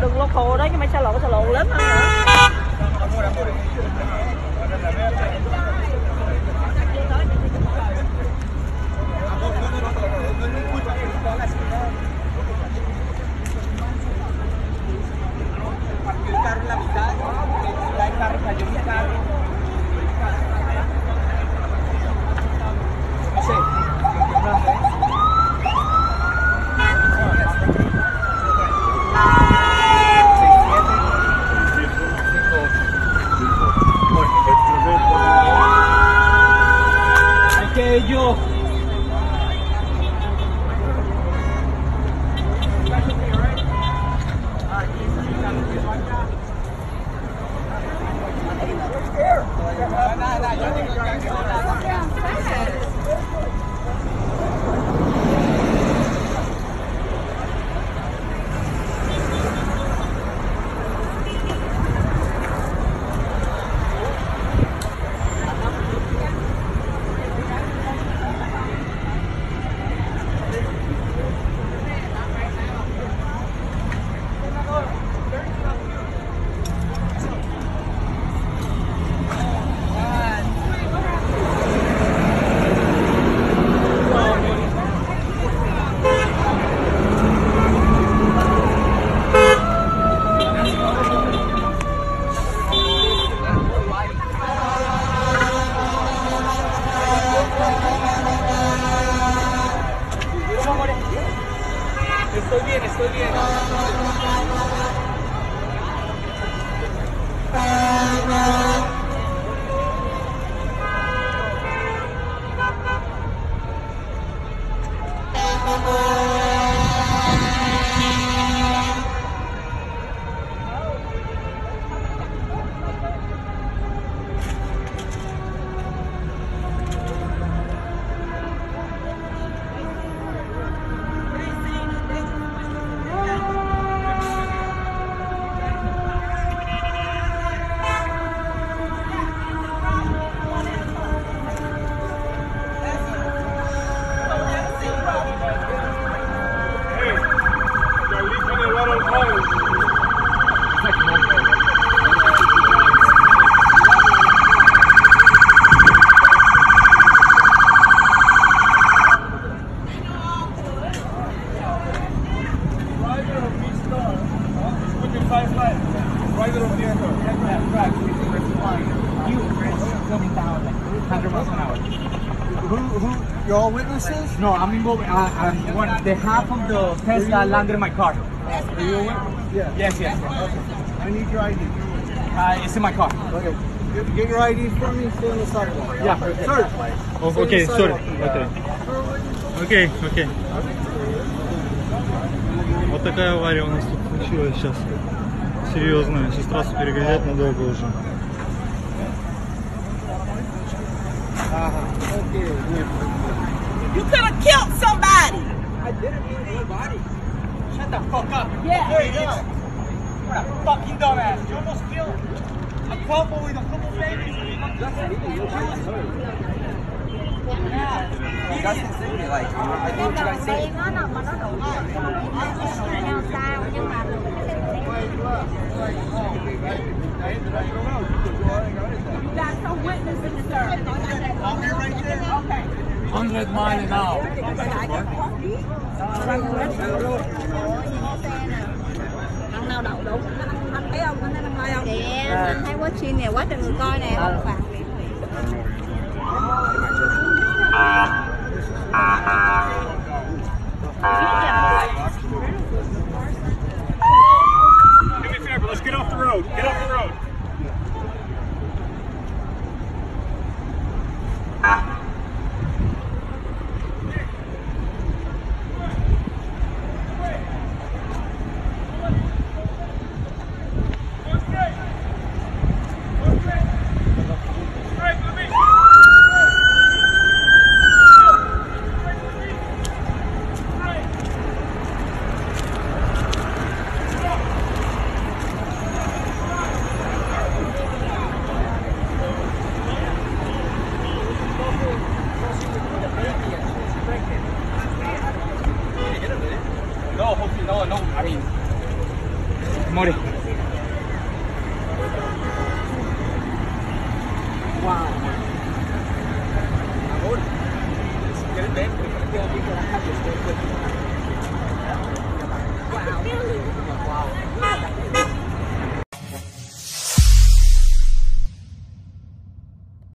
đường local đó chứ mấy xa lộ lớn hơn nữa. Yo. Estoy bien. You're all witnesses? No, I'm involved. The half of the Tesla landed in my car. Are you a witness? Yeah. Yes. Okay. I need your ID. It's in my car. Okay. Get your ID from me. Stay on the sidewalk. Yeah. Sir. Okay, sorry. Okay. Вот такая авария у нас тут случилась сейчас. Серьезная. Сейчас трассу перегонять надолго уже. You could have killed somebody. I didn't mean anybody. Shut the fuck up. Yeah. There you go. What a fucking dumbass. You almost killed a couple with a couple babies. You guys can say me like, I know what you guys say. Nó nằm mà nó đủ theo sao nhưng mà you got some witnesses, sir. Okay. 100 miles an hour. Thằng nào đậu đúng, anh thấy không? Anh thấy thằng không? Đẹp, anh thấy quá xin nè, quá trời người coi nè, không phạt liền. Do me a favor, let's get off the road. Get off the road. море.